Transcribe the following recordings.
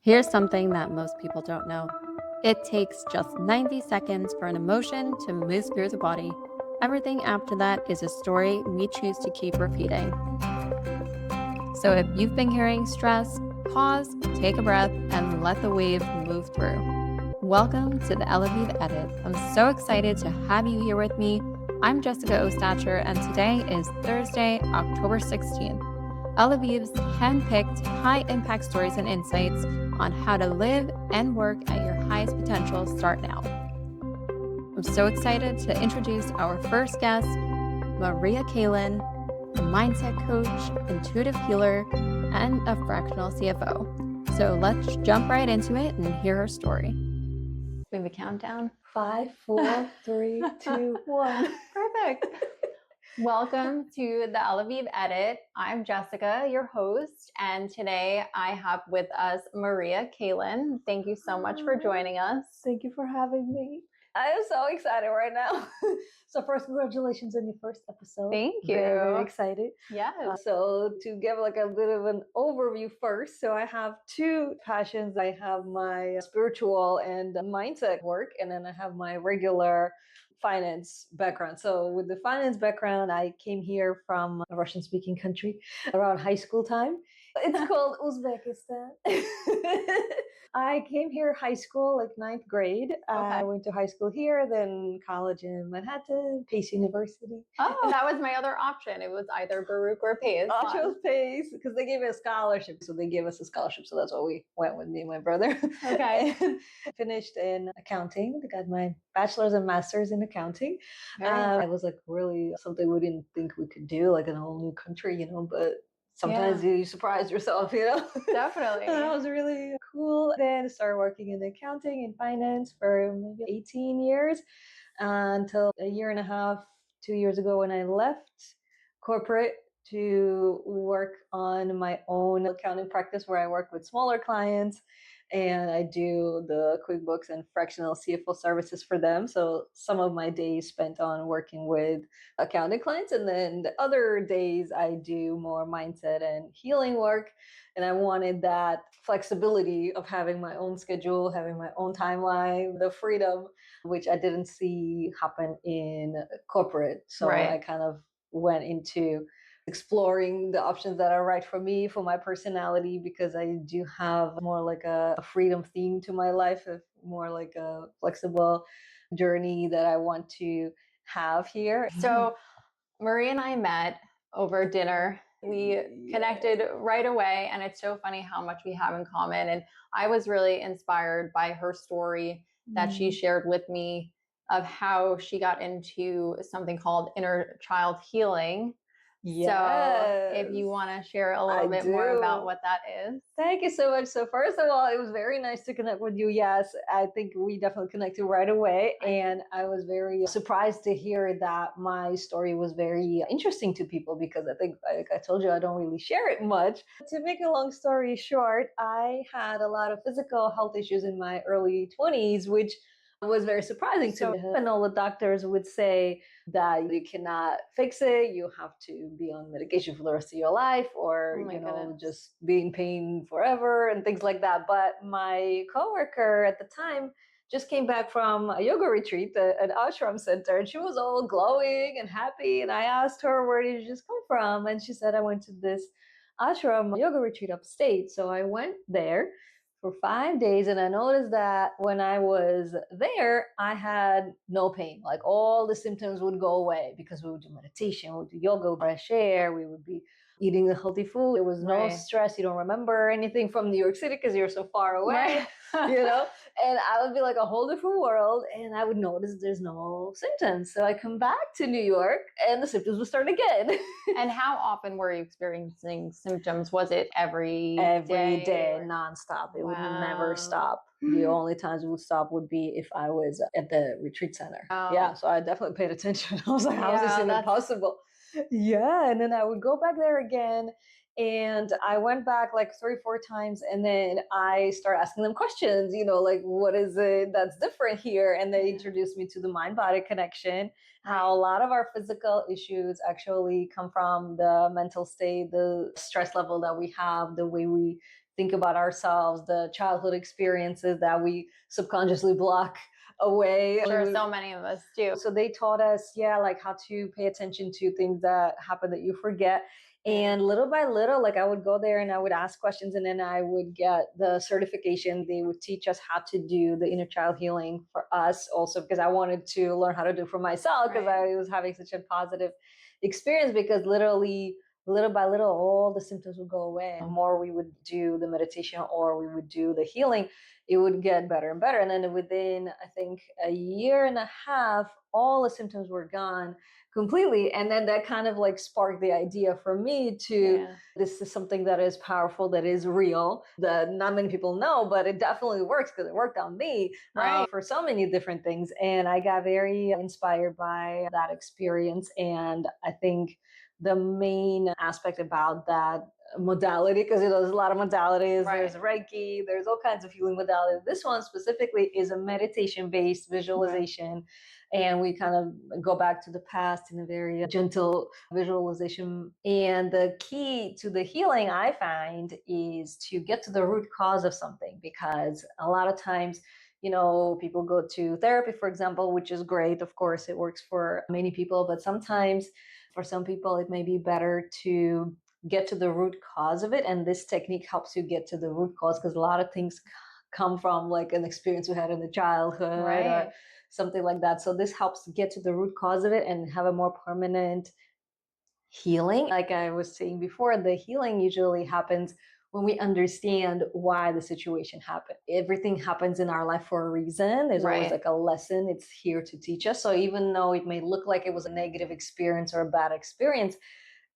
Here's something that most people don't know. It takes just 90 seconds for an emotion to move through the body. Everything after that is a story we choose to keep repeating. So if you've been carrying stress, pause, take a breath, and let the wave move through. Welcome to the Élavive Edit. I'm so excited to have you here with me. I'm Jessica Ostatcher, and today is Thursday, October 16th. Élavive's handpicked high-impact stories and insights on how to live and work at your highest potential start now. I'm so excited to introduce our first guest, Maria Kalen, a mindset coach, intuitive healer, and a fractional CFO. So let's jump right into it and hear her story. We have a countdown. 5, 4, 3, 2, 1. Perfect. Welcome to the Élavive Edit. I'm Jessica, your host, and today I have with us Maria Kalen. Thank you so much for joining us. Thank you for having me. I am so excited right now. So first, congratulations on your first episode. Thank you. Very, very excited. Yes. So to give like a bit of an overview first, so I have two passions. I have my spiritual and mindset work, and then I have my regular finance background. So with the finance background, I came here from a Russian speaking country around high school time. It's called Uzbekistan. I came here high school, like ninth grade. I went to high school here, then college in Manhattan, Pace University. Oh, that was my other option. It was either Baruch or Pace. I chose Pace because they gave me a scholarship. So they gave us a scholarship. So that's what we went with, me and my brother. Okay. And finished in accounting. I got my bachelor's and master's in accounting. Very It was like really something we didn't think we could do, like in a whole new country, but sometimes you surprise yourself, Definitely. And that was really cool. Then I started working in accounting and finance for maybe 18 years until a year and a half, 2 years ago when I left corporate to work on my own accounting practice where I work with smaller clients and I do the QuickBooks and fractional CFO services for them. So some of my days spent on working with accounting clients, and then the other days I do more mindset and healing work. And I wanted that flexibility of having my own schedule, having my own timeline, the freedom, which I didn't see happen in corporate. So I kind of went into exploring the options that are right for me, for my personality, because I do have more like a freedom theme to my life, more like a flexible journey that I want to have here. So Marie and I met over dinner. We connected right away, and it's so funny how much we have in common. And I was really inspired by her story that she shared with me of how she got into something called inner child healing. So if you want to share a little bit more about what that is. Thank you so much. So first of all, it was very nice to connect with you. Yes, I think we definitely connected right away. And I was very surprised to hear that my story was very interesting to people because I think, like I told you, I don't really share it much. To make a long story short, I had a lot of physical health issues in my early 20s, which was very surprising to me. And all the doctors would say that you cannot fix it. You have to be on medication for the rest of your life or, just be in pain forever and things like that. But my coworker at the time just came back from a yoga retreat at an ashram center, and she was all glowing and happy. And I asked her, where did you just come from? And she said, I went to this ashram yoga retreat upstate. So I went there for 5 days, and I noticed that when I was there, I had no pain. Like all the symptoms would go away because we would do meditation, we would do yoga, fresh air, we would be eating the healthy food. There was no stress. You don't remember anything from New York City because you're so far away, and I would be like a whole different world, and I would notice there's no symptoms. So I come back to New York and the symptoms would start again. And how often were you experiencing symptoms? Was it every day nonstop? It would never stop. The only times it would stop would be if I was at the retreat center. Yeah, so I definitely paid attention. I was like, how is this even possible? Yeah, and then I would go back there again. And I went back like 3, 4 times, and then I started asking them questions, like, what is it that's different here? And they introduced me to the mind-body connection, how a lot of our physical issues actually come from the mental state, the stress level that we have, the way we think about ourselves, the childhood experiences that we subconsciously block away. Sure, so many of us do. So they taught us, yeah, like how to pay attention to things that happen that you forget. And little by little, like I would go there and I would ask questions, and then I would get the certification. They would teach us how to do the inner child healing for us also, because I wanted to learn how to do it for myself, because I was having such a positive experience, because literally little by little all the symptoms would go away. The more we would do the meditation or we would do the healing, it would get better and better. And then within, I think, a year and a half, all the symptoms were gone completely. And then that kind of like sparked the idea for me to, this is something that is powerful, that is real, that not many people know, but it definitely works, because it worked on me for so many different things. And I got very inspired by that experience. And I think the main aspect about that modality, because there's a lot of modalities, there's Reiki, there's all kinds of healing modalities. This one specifically is a meditation based visualization, and we kind of go back to the past in a very gentle visualization. And the key to the healing, I find, is to get to the root cause of something, because a lot of times, people go to therapy, for example, which is great. Of course, it works for many people, but sometimes for some people, it may be better to get to the root cause of it. And this technique helps you get to the root cause, because a lot of things come from like an experience we had in the childhood or something like that. So this helps get to the root cause of it and have a more permanent healing. Like I was saying before, the healing usually happens when we understand why the situation happened. Everything happens in our life for a reason. There's always like a lesson. It's here to teach us. So even though it may look like it was a negative experience or a bad experience,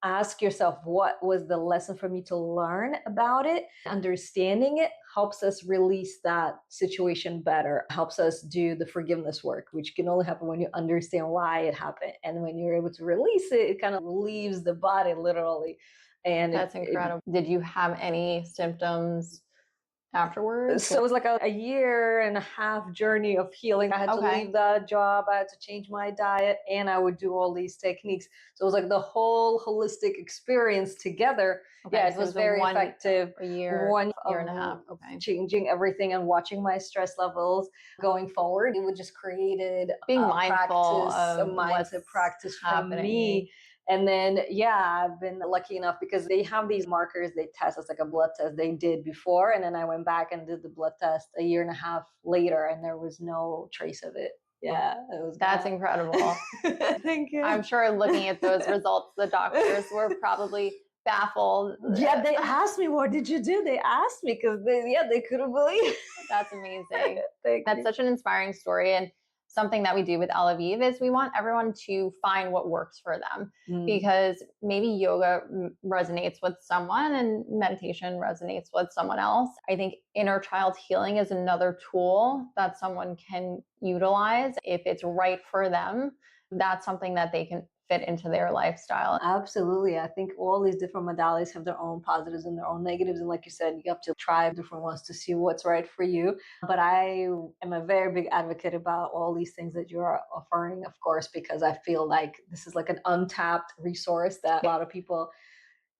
ask yourself, what was the lesson for me to learn about it? Understanding it helps us release that situation better, helps us do the forgiveness work, which can only happen when you understand why it happened. And when you're able to release it, it kind of leaves the body literally. And that's incredible. Did you have any symptoms afterwards? So it was like a year and a half journey of healing. I had to leave that job, I had to change my diet, and I would do all these techniques. So it was like the whole holistic experience together. It was very effective. A year and a half. Changing everything and watching my stress levels going forward. It would just created being mindful of a mindset practice for me. And then, I've been lucky enough, because they have these markers they test. It's like a blood test they did before. And then I went back and did the blood test a year and a half later, and there was no trace of it. Yeah, it was. That's incredidible. Thank you. I'm sure looking at those results, the doctors were probably baffled. Yeah, they asked me, what did you do? They asked me, because they couldn't believe it. That's amazing. That's such an inspiring story. And something that we do with Élavive is we want everyone to find what works for them, because maybe yoga resonates with someone and meditation resonates with someone else. I think inner child healing is another tool that someone can utilize if it's right for them. That's something that they can fit into their lifestyle. Absolutely. I think all these different modalities have their own positives and their own negatives. And like you said, you have to try different ones to see what's right for you. But I am a very big advocate about all these things that you're offering, of course, because I feel like this is like an untapped resource that a lot of people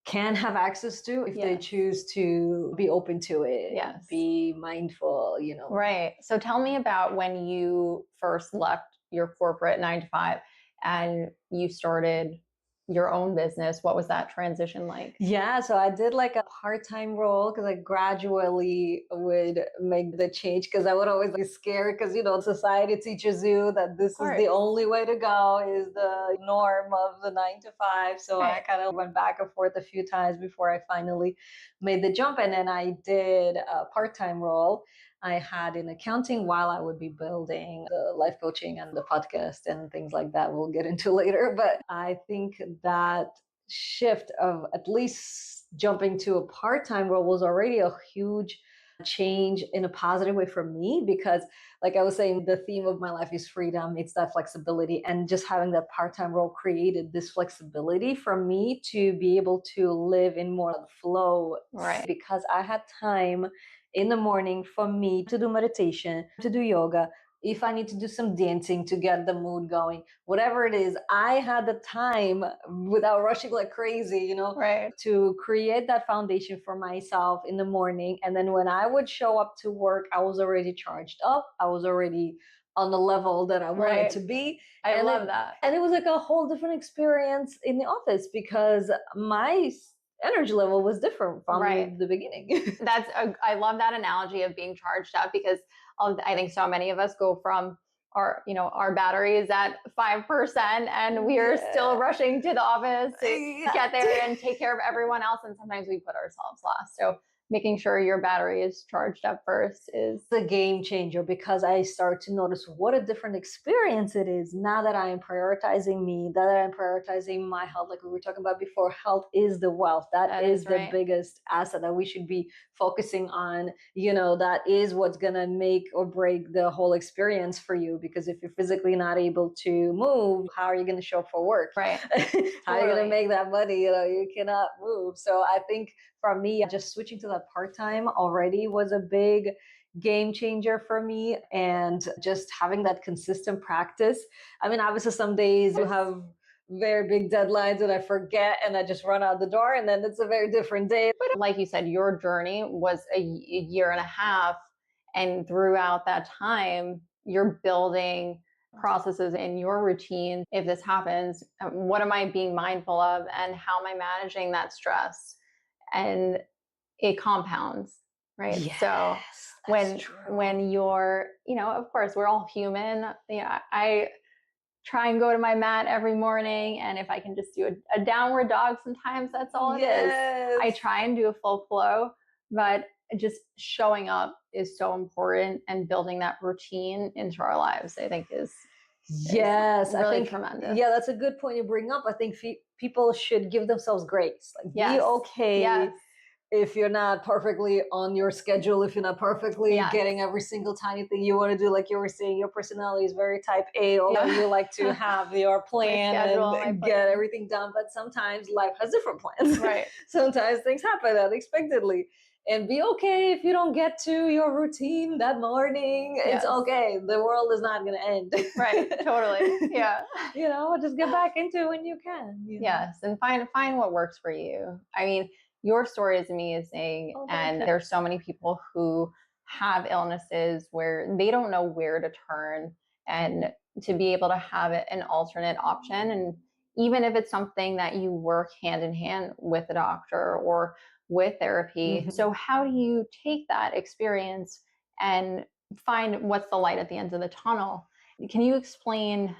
can have access to if they choose to be open to it. Be mindful, Right. So tell me about when you first left your corporate 9 to 5 and you started your own business. What was that transition like? So I did like a part-time role, because I gradually would make the change, because I would always be scared, because society teaches you that this is the only way to go, is the norm of the 9 to 5. So I kind of went back and forth a few times before I finally made the jump. And then I did a part-time role I had in accounting while I would be building the life coaching and the podcast and things like that we'll get into later. But I think that shift of at least jumping to a part-time role was already a huge change in a positive way for me, because like I was saying, the theme of my life is freedom. It's that flexibility, and just having that part-time role created this flexibility for me to be able to live in more flow, because I had time in the morning for me to do meditation, to do yoga, if I need to do some dancing to get the mood going, whatever it is, I had the time without rushing like crazy, Right. to create that foundation for myself in the morning. And then when I would show up to work, I was already charged up. I was already on the level that I wanted Right. to be. I and love it, that. and it was like a whole different experience in the office because my energy level was different from Right. the beginning. I love that analogy of being charged up because I think so many of us go from our battery is at 5% and we are still rushing to the office to get there and take care of everyone else. And sometimes we put ourselves last. So making sure your battery is charged up first is a game changer because I start to notice what a different experience it is now that I am prioritizing me, that I'm prioritizing my health. Like we were talking about before, health is the wealth. That is the biggest asset that we should be focusing on. That is what's going to make or break the whole experience for you. Because if you're physically not able to move, how are you going to show up for work? Right. How are you going to make that money? You cannot move. So I think for me, just switching to that part-time already was a big game changer for me, and just having that consistent practice. I mean, obviously some days you have very big deadlines and I forget and I just run out the door, and then it's a very different day. But like you said, your journey was a year and a half, and throughout that time you're building processes in your routine. If this happens, what am I being mindful of and how am I managing that stress? And it compounds, right? Yes, so when you're, of course we're all human. I try and go to my mat every morning, and if I can just do a downward dog, sometimes that's all it is. I try and do a full flow, but just showing up is so important, and building that routine into our lives, I think is really I think tremendous. Yeah, that's a good point you bring up. I think people should give themselves grace. Like, be okay if you're not perfectly on your schedule, if you're not perfectly getting every single tiny thing you want to do. Like you were saying, your personality is very type A, although you like to have your plan and get everything done. But sometimes life has different plans. Right. Sometimes things happen unexpectedly. And be okay if you don't get to your routine that morning. It's okay. The world is not going to end. Right. Totally. Yeah. Just get back into it when you can. Yes. And find what works for you. I mean, your story is amazing. And there's so many people who have illnesses where they don't know where to turn, and to be able to have an alternate option. And even if it's something that you work hand in hand with a doctor or with therapy. So how do you take that experience and find what's the light at the end of the tunnel? Can you explain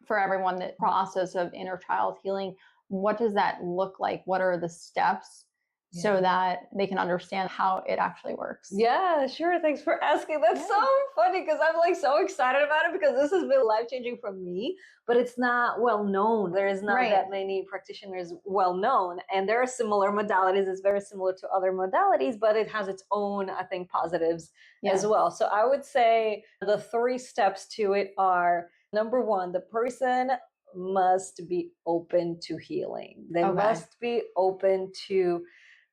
for everyone the process of inner child healing? What does that look like? What are the steps so that they can understand how it actually works? Yeah, sure. Thanks for asking. That's so funny because I'm like so excited about it, because this has been life-changing for me, but it's not well known. There is not that many practitioners well known, and there are similar modalities. It's very similar to other modalities, but it has its own, I think, positives as well. So I would say the 3 steps to it are: number 1, the person must be open to healing. They must be open to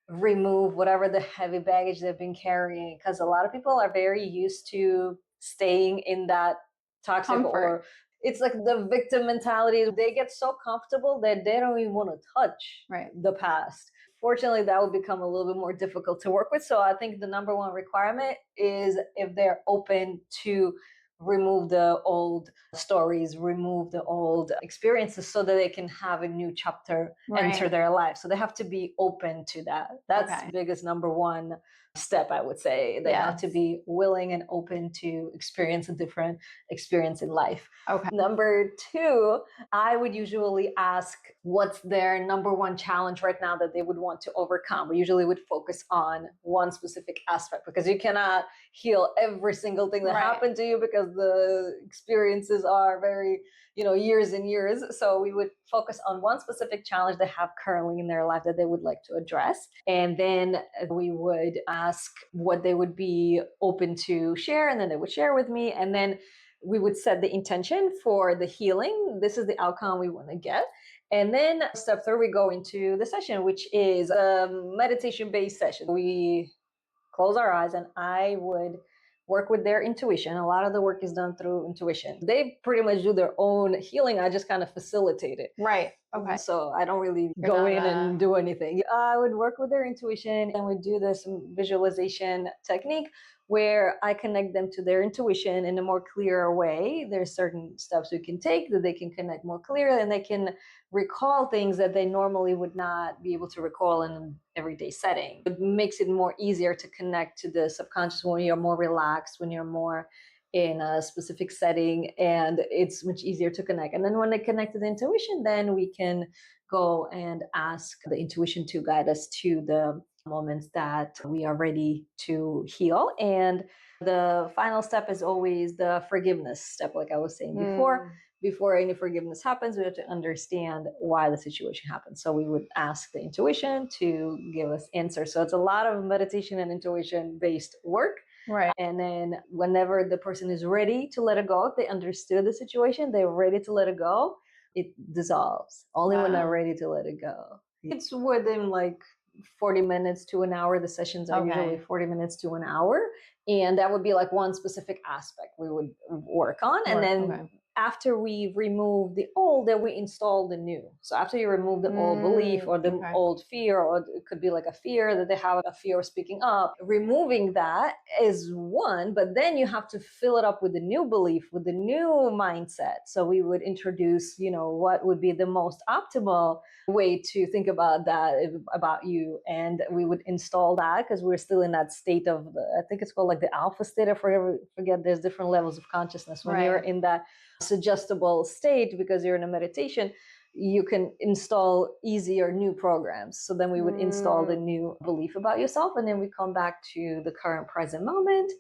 remove whatever the heavy baggage they've been carrying, because a lot of people are very used to staying in that toxic or it's like the victim mentality. They get so comfortable that they don't even want to touch the past. Fortunately, that will become a little bit more difficult to work with. So I think the number 1 requirement is if they're open to remove the old stories, remove the old experiences, so that they can have a new chapter enter their life. So they have to be open to that. That's the biggest number 1 step, I would say. They have to be willing and open to experience a different experience in life. Number 2, I would usually ask what's their number 1 challenge right now that they would want to overcome. We usually would focus on one specific aspect, because you cannot heal every single thing that happened to you, because the experiences are very, years and years. So we would focus on one specific challenge they have currently in their life that they would like to address. And then we would ask what they would be open to share, and then they would share with me. And then we would set the intention for the healing. This is the outcome we want to get. And then step 3, we go into the session, which is a meditation-based session. We close our eyes, and I would work with their intuition. A lot of the work is done through intuition. They pretty much do their own healing. I just kind of facilitate it. Right. Okay. So I don't really You're go not in and do anything. I would work with their intuition, and we do this visualization technique where I connect them to their intuition in a more clearer way. There's certain steps we can take that they can connect more clearly, and they can recall things that they normally would not be able to recall in an everyday setting. It makes it more easier to connect to the subconscious when you're more relaxed, when you're more in a specific setting, and it's much easier to connect. And then when they connect to the intuition, then we can go and ask the intuition to guide us to the moments that we are ready to heal. And the final step is always the forgiveness step, like I was saying before. Before any forgiveness happens, we have to understand why the situation happened. So we would ask the intuition to give us answers. So it's a lot of meditation and intuition based work. Right. And then whenever the person is ready to let it go, if they understood the situation, they're ready to let it go, it dissolves. Only when they're ready to let it go. It's within like 40 minutes to an hour. The sessions are usually 40 minutes to an hour. And that would be like one specific aspect we would work on. And then after we remove the old, then we install the new. So after you remove the old belief or the old fear, or it could be like a fear that they have, a fear of speaking up, removing that is one, but then you have to fill it up with the new belief, with the new mindset. So we would introduce, what would be the most optimal way to think about that, about you. And we would install that because we're still in that state of, I think it's called like the alpha state. I forget, there's different levels of consciousness. When you're in that suggestible state, because you're in a meditation, you can install easier new programs. So then we would install the new belief about yourself, and then we come back to the current present moment.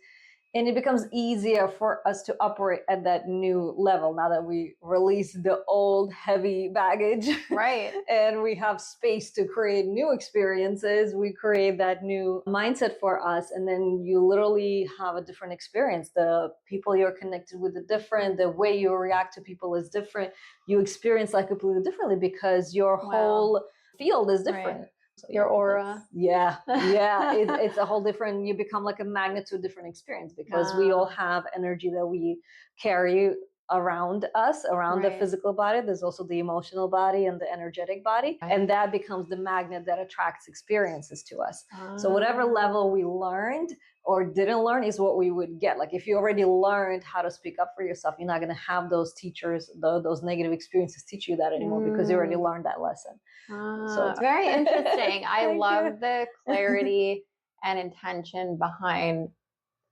And it becomes easier for us to operate at that new level now that we release the old heavy baggage. Right. And we have space to create new experiences. We create that new mindset for us. And then you literally have a different experience. The people you're connected with are different. The way you react to people is different. You experience life completely differently because your whole field is different. Right. So your aura. It's a whole different, you become like a magnet to a different experience, because we all have energy that we carry around us, around the physical body. There's also the emotional body and the energetic body. And that becomes the magnet that attracts experiences to us. So whatever level we learned or didn't learn is what we would get. Like if you already learned how to speak up for yourself, you're not going to have those teachers, those negative experiences teach you that anymore, because you already learned that lesson. So it's very interesting. I love the clarity and intention behind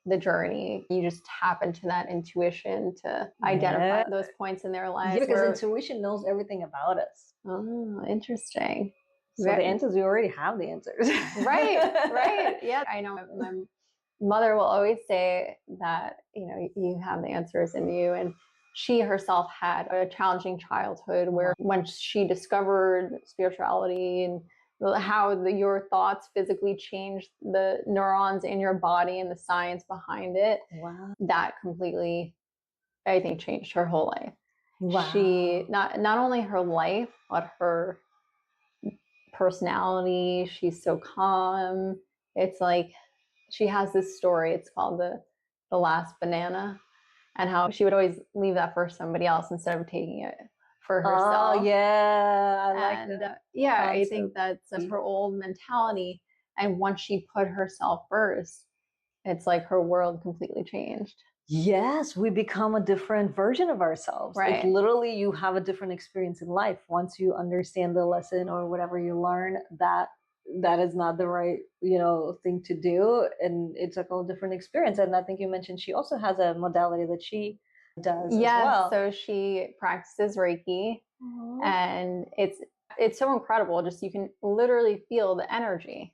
the journey. You just tap into that intuition to identify those points in their lives. Yeah, because intuition knows everything about us. Oh, interesting. So the answers, we already have the answers. Right. Yeah. I know my mother will always say that, you have the answers in you. And she herself had a challenging childhood where when she discovered spirituality and how your thoughts physically changed the neurons in your body and the science behind it, that completely, I think, changed her whole life. She, not only her life, but her personality. She's so calm. It's like she has this story. It's called the last banana, and how she would always leave that for somebody else instead of taking it for herself. Oh yeah, I like that. I think that's her old mentality. And once she put herself first, it's like her world completely changed. Yes, we become a different version of ourselves. Like literally, you have a different experience in life once you understand the lesson or whatever you learn, that is not the right thing to do, and it's like a whole different experience. And I think you mentioned she also has a modality that she does as well. So she practices Reiki. And it's so incredible. Just you can literally feel the energy.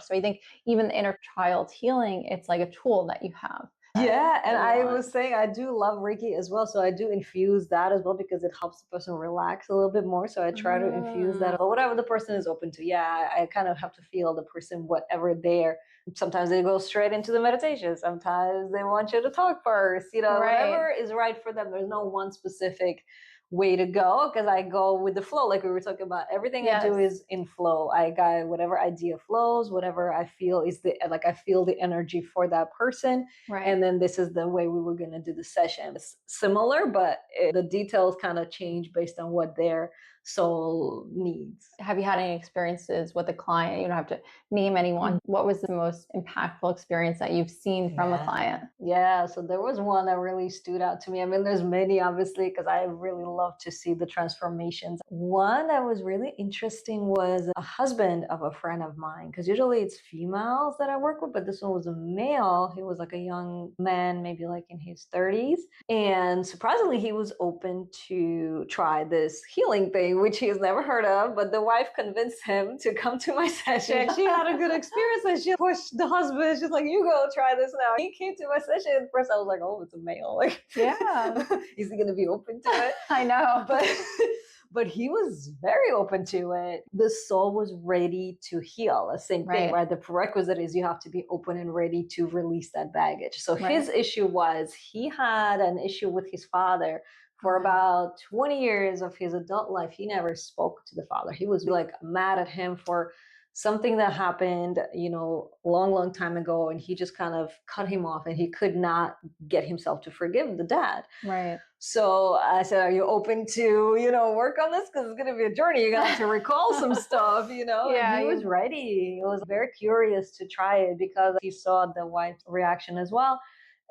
So I think even the inner child healing, it's like a tool that you have. Yeah, and I was saying I do love Reiki as well, so I do infuse that as well, because it helps the person relax a little bit more. So I try to infuse that, or whatever the person is open to. Yeah, I kind of have to feel the person, whatever they're. Sometimes they go straight into the meditation. Sometimes they want you to talk first. Whatever is right for them. There's no one specific way to go, because I go with the flow, like we were talking about. Everything I do Yes. is in flow. I got whatever idea flows, whatever I feel is like I feel the energy for that person. Right. And then this is the way we were going to do the session. It's similar, but the details kind of change based on what their soul needs. Have you had any experiences with a client? You don't have to name anyone. What was the most impactful experience that you've seen from a client? Yeah, so there was one that really stood out to me. I mean, there's many, obviously, because I really love to see the transformations. One that was really interesting was a husband of a friend of mine, because usually it's females that I work with, but this one was a male. He was like a young man, maybe like in his 30s. And surprisingly, he was open to try this healing thing, which he's never heard of. But the wife convinced him to come to my session. She had a good experience and she pushed the husband. She's like, you go try this now. He came to my session. At first, I was like, oh, it's a male. Like, Yeah. is he going to be open to it? I know. But he was very open to it. The soul was ready to heal. The same thing, right? The prerequisite is you have to be open and ready to release that baggage. So his issue was he had an issue with his father for about 20 years of his adult life. He never spoke to the father. He was like mad at him for something that happened, long time ago, and he just kind of cut him off, and he could not get himself to forgive the dad. Right. So I said, are you open to, work on this? Because it's going to be a journey. You're going to have to recall some stuff, Yeah, and he was ready. He was very curious to try it because he saw the wife's reaction as well.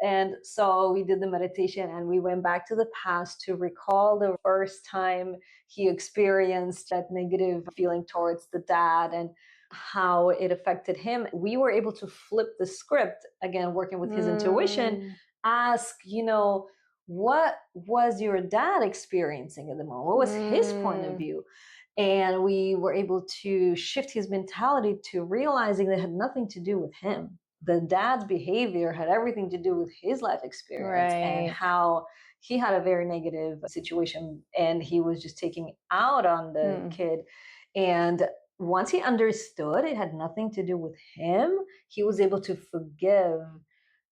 And so we did the meditation and we went back to the past to recall the first time he experienced that negative feeling towards the dad and how it affected him. We were able to flip the script, again, working with his intuition, ask, what was your dad experiencing at the moment? What was his point of view? And we were able to shift his mentality to realizing that it had nothing to do with him. The dad's behavior had everything to do with his life experience and how he had a very negative situation and he was just taking out on the kid. And once he understood it had nothing to do with him, he was able to forgive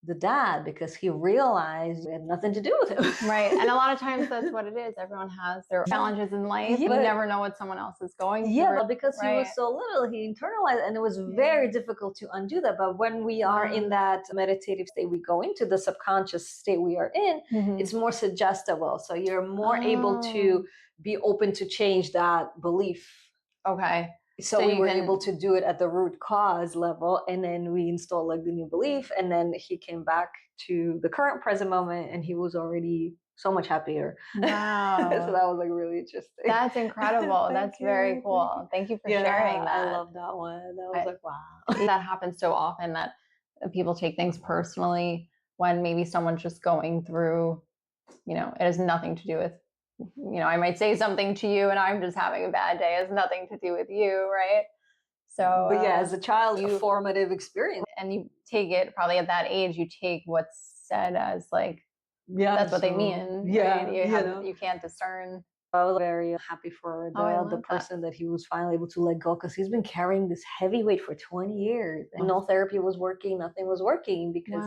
the dad because he realized it had nothing to do with him. Right. And a lot of times that's what it is. Everyone has their challenges in life. You never know what someone else is going through. Yeah, but because he was so little, he internalized, and it was very difficult to undo that. But when we are in that meditative state, we go into the subconscious state we are in, it's more suggestible. So you're more able to be open to change that belief. Okay. So we were able to do it at the root cause level, and then we installed like the new belief, and then he came back to the current present moment and he was already so much happier. Wow. So that was like really interesting. That's incredible. That's very cool. Thank you for sharing that. I love that one. That was like, wow. That happens so often that people take things personally when maybe someone's just going through, it has nothing to do with, I might say something to you and I'm just having a bad day. It has nothing to do with you, right? So, but yeah, as a child, a formative experience. And you take it probably at that age, you take what's said as like, that's what they mean. Yeah. Right? You can't discern. I was very happy for the person that he was finally able to let go, because he's been carrying this heavy weight for 20 years and no therapy was working, nothing was working because,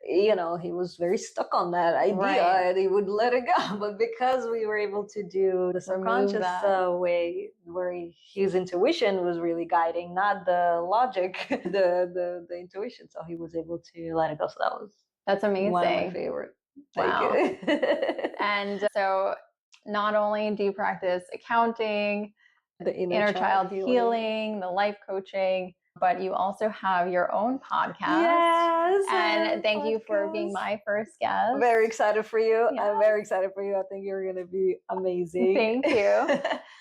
he was very stuck on that idea and he would let it go. But because we were able to do the subconscious way where his intuition was really guiding, not the logic, the intuition. So he was able to let it go. So that's amazing. One of my favorite. Wow. And so not only do you practice accounting, the inner child healing, the life coaching, but you also have your own podcast. Yes. And thank you for being my first guest. I'm very excited for you. Yes. I'm very excited for you. I think you're going to be amazing. Thank you.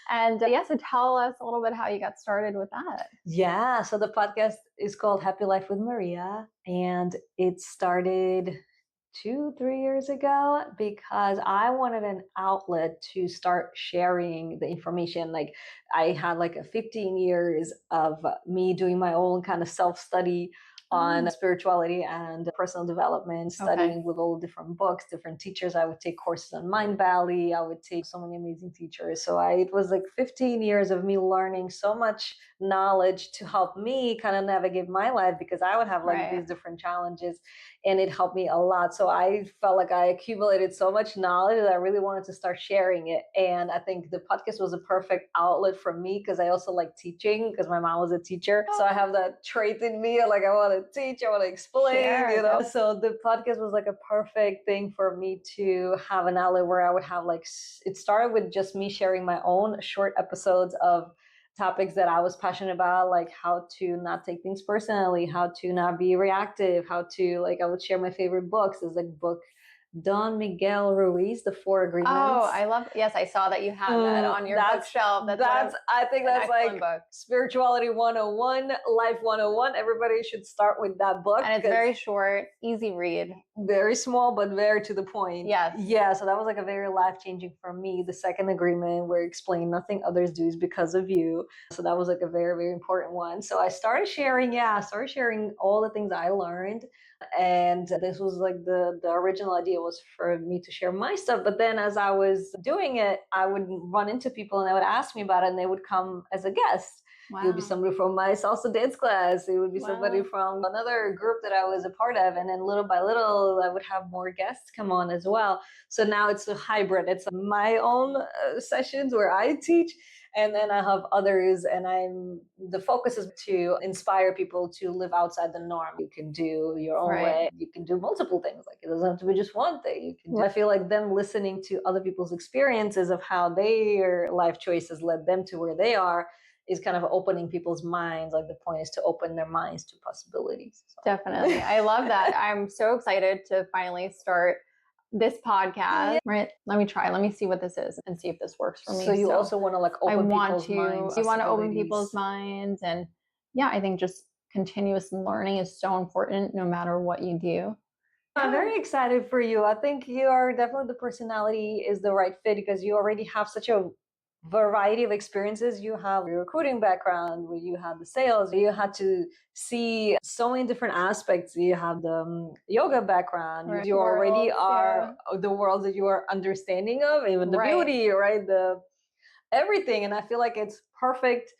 And so tell us a little bit how you got started with that. Yeah. So the podcast is called Happy Life with Maria, and it started 2-3 years ago because I wanted an outlet to start sharing the information. Like I had like a 15 years of me doing my own kind of self-study on spirituality and personal development, Okay. studying with all different books, different teachers. I would take courses on Mind Valley. I would take so many amazing teachers. So it was like 15 years of me learning so much knowledge to help me kind of navigate my life, because I would have like Right. these different challenges, and it helped me a lot. So I felt like I accumulated so much knowledge that I really wanted to start sharing it. And I think the podcast was a perfect outlet for me, because I also like teaching, because my mom was a teacher. So I have that trait in me, like I want to teach, I want to explain, Sure. So the podcast was like a perfect thing for me to have an outlet where I would have like, it started with just me sharing my own short episodes of topics that I was passionate about, like how to not take things personally, how to not be reactive, how to, like, I would share my favorite books. There's like book Don Miguel Ruiz, The Four Agreements. Oh, I love, yes, I saw that you had that on your bookshelf. I think that's like book. Spirituality 101, Life 101. Everybody should start with that book. And it's very short, easy read. Very small, but very to the point. Yes. Yeah, so that was like a very life-changing for me. The second agreement, where explain nothing others do is because of you. So that was like a very, very important one. So I started sharing all the things I learned. And this was like the original idea was for me to share my stuff. But then as I was doing it, I would run into people and they would ask me about it, and they would come as a guest. Wow. It would be somebody from my salsa dance class. It would be somebody from another group that I was a part of. And then little by little, I would have more guests come on as well. So now it's a hybrid. It's my own sessions where I teach, and then I have others, and the focus is to inspire people to live outside the norm. You can do your own way. You can do multiple things. Like, it doesn't have to be just one thing. You can I feel like them listening to other people's experiences of how their life choices led them to where they are is kind of opening people's minds. Like, the point is to open their minds to possibilities. So. Definitely. I love that. I'm so excited to finally start this podcast. Yeah. Right. Let me try. Let me see what this is and see if this works for me. So you also want to like open people's minds. You want to open people's minds. And yeah, I think just continuous learning is so important no matter what you do. I'm very excited for you. I think you are definitely, the personality is the right fit, because you already have such a variety of experiences. You have your recruiting background, where you have the sales, you had to see so many different aspects. You have the yoga background. Right. You already are the worlds that you are understanding of, even the beauty, right? The everything. And I feel like it's perfect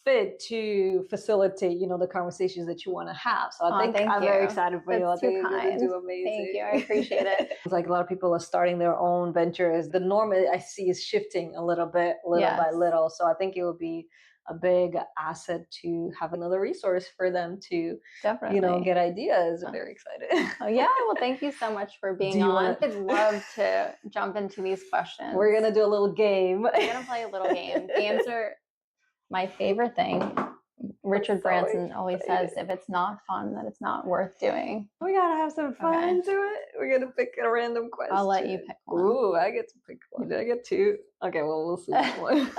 fit to facilitate, the conversations that you want to have. So I think I'm very excited for you. I think you're going to do amazing. Thank you. I appreciate it. It's like a lot of people are starting their own ventures. The norm I see is shifting a little bit, by little. So I think it would be a big asset to have another resource for them to, get ideas. I'm very excited. Oh, yeah. Well, thank you so much for being on. I'd love to jump into these questions. We're going to do a little game. We're going to play a little game. Games are my favorite thing. Richard Branson always says, if it's not fun, then it's not worth doing. We gotta have some fun to it. We're gonna pick a random question. I'll let you pick one. Ooh, I get to pick one. Did I get two? Okay, well, we'll see which one.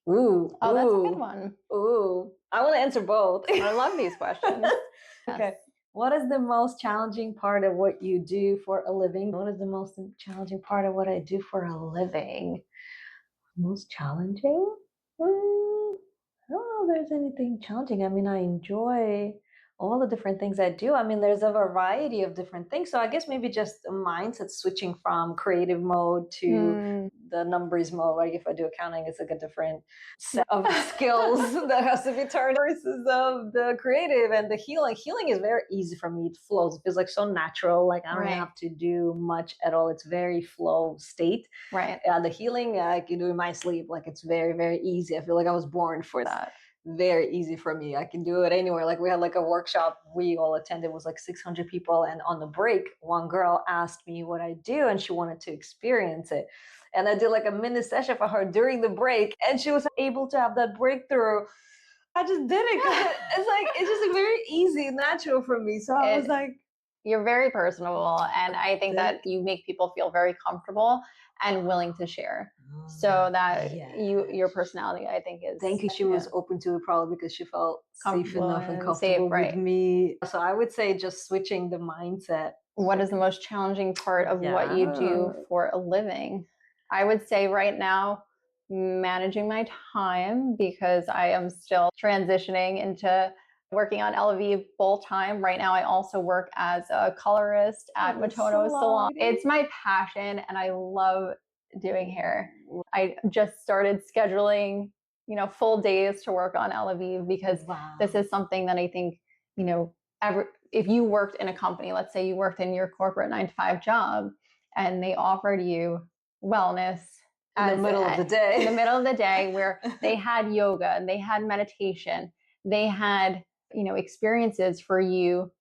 Ooh. Oh, that's a good one. Ooh. I want to answer both. I love these questions. Okay. What is the most challenging part of what you do for a living? What is the most challenging part of what I do for a living? Most challenging? I don't know if there's anything challenging. I mean, I enjoy all the different things I do. I mean, there's a variety of different things. So I guess maybe just a mindset switching from creative mode to the numbers mode, right? If I do accounting, it's like a different set of skills that has to be turned versus of the creative and the healing. Healing is very easy for me. It flows. It feels like so natural. Like I don't have to do much at all. It's very flow state. Right. The healing I can do in my sleep. Like it's very, very easy. I feel like I was born for that. Very easy for me. I can do it anywhere. Like we had like a workshop we all attended, it was like 600 people. And on the break, one girl asked me what I do and she wanted to experience it. And I did like a mini session for her during the break and she was able to have that breakthrough. I just did it because it's just very easy and natural for me. So I was like, you're very personable. And I think that you make people feel very comfortable and willing to share. So that your personality, I think, is... Thank you. She was open to it probably because she felt safe enough and comfortable with me. So I would say just switching the mindset. What is the most challenging part of what you do for a living? I would say right now, managing my time, because I am still transitioning into working on Élavive full time. Right now, I also work as a colorist at that's Matono so Salon. exciting. It's my passion and I love doing hair. I just started scheduling, full days to work on Élavive because this is something that I think, if you worked in a company, let's say you worked in your corporate 9-to-5 job and they offered you wellness in the middle of the day. In the middle of the day where they had yoga and they had meditation, they had, experiences for you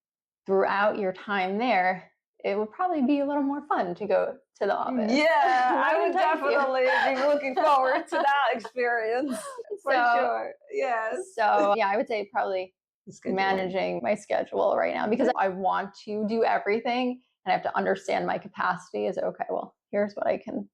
throughout your time there, it would probably be a little more fun to go to the office. Yeah, I would definitely be looking forward to that experience for sure. Yes. So yeah, I would say probably managing my schedule right now because I want to do everything and I have to understand my capacity is okay, well, here's what I can,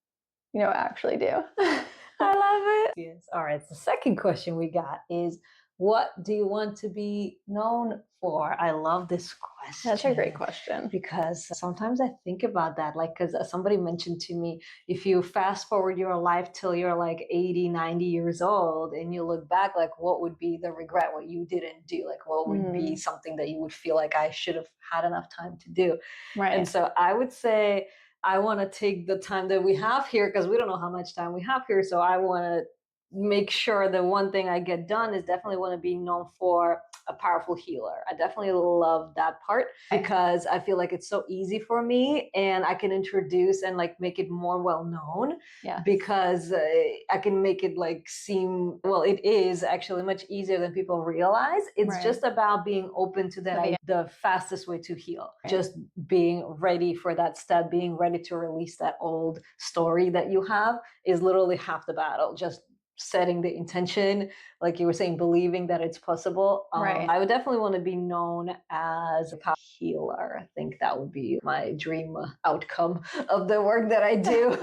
actually do. I love it. Yes. All right. The second question we got is, what do you want to be known for? I love this question. That's a great question. Because sometimes I think about that, like, because somebody mentioned to me, if you fast forward your life till you're like 80, 90 years old and you look back, like, what would be the regret, what you didn't do? Like, what would be something that you would feel like I should have had enough time to do? Right. And so I would say, I want to take the time that we have here because we don't know how much time we have here. So I want to make sure that one thing I get done is definitely want to be known for a powerful healer. I definitely love that part because I feel like it's so easy for me and I can introduce and like make it more well known because I can make it like seem, well, it is actually much easier than people realize. It's just about being open to that, the fastest way to heal, just being ready for that step, being ready to release that old story that you have is literally half the battle. Just setting the intention, like you were saying, believing that it's possible. I would definitely want to be known as a healer. I think that would be my dream outcome of the work that I do.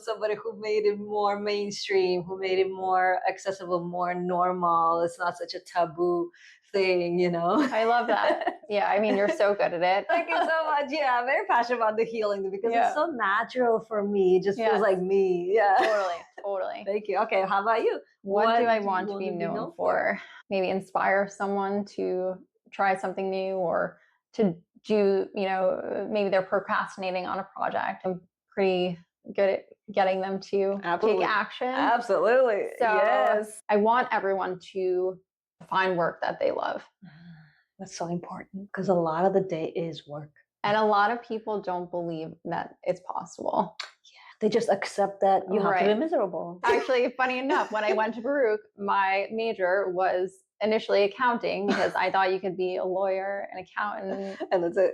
Somebody who made it more mainstream, who made it more accessible, more normal. It's not such a taboo thing, I love that. Yeah, I mean, you're so good at it. Thank you so much. Yeah, I'm very passionate about the healing because it's so natural for me. It just feels like me. Yeah, totally. Thank you. Okay, how about you? What do I want to be known for? Maybe inspire someone to try something new or to do, maybe they're procrastinating on a project. I'm pretty good at getting them to take action. Absolutely. So yes. I want everyone to find work that they love. That's so important because a lot of the day is work. And a lot of people don't believe that it's possible. They just accept that you have to be miserable. Actually, funny enough, when I went to Baruch, my major was initially accounting because I thought you could be a lawyer, an accountant. And that's it.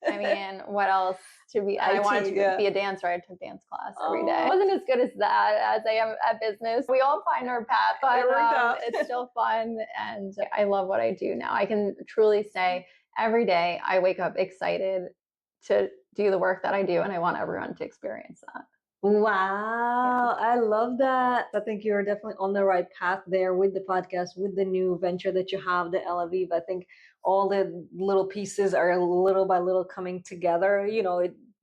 I mean, what else to be? I wanted to be a dancer. I took dance class every day. I wasn't as good as that as I am at business. We all find our path, but it's still fun. And I love what I do now. I can truly say every day I wake up excited to do the work that I do. And I want everyone to experience that. Wow. I love that. I think you're definitely on the right path there with the podcast, with the new venture that you have, the Élavive. I think all the little pieces are little by little coming together.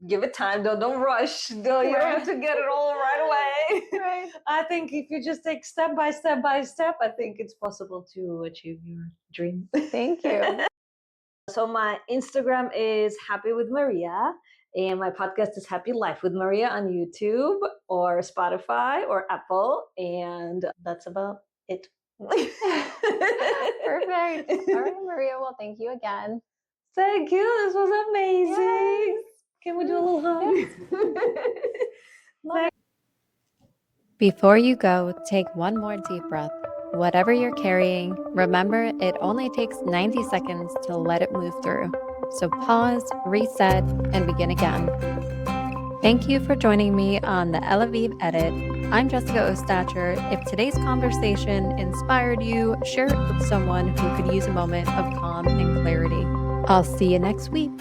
Give it time. Don't rush. You don't have to get it all right away. I think if you just take step by step by step, I think it's possible to achieve your dream. Thank you. So my Instagram is Happy with Maria, and my podcast is Happy Life with Maria on YouTube or Spotify or Apple, and that's about it. Perfect. All right, Maria. Well, thank you again. Thank you. This was amazing. Yes. Can we do a little hug? Yes. Before you go, take one more deep breath. Whatever you're carrying, remember it only takes 90 seconds to let it move through. So pause, reset, and begin again. Thank you for joining me on the Élavive Edit. I'm Jessica Ostacher. If today's conversation inspired you, share it with someone who could use a moment of calm and clarity. I'll see you next week.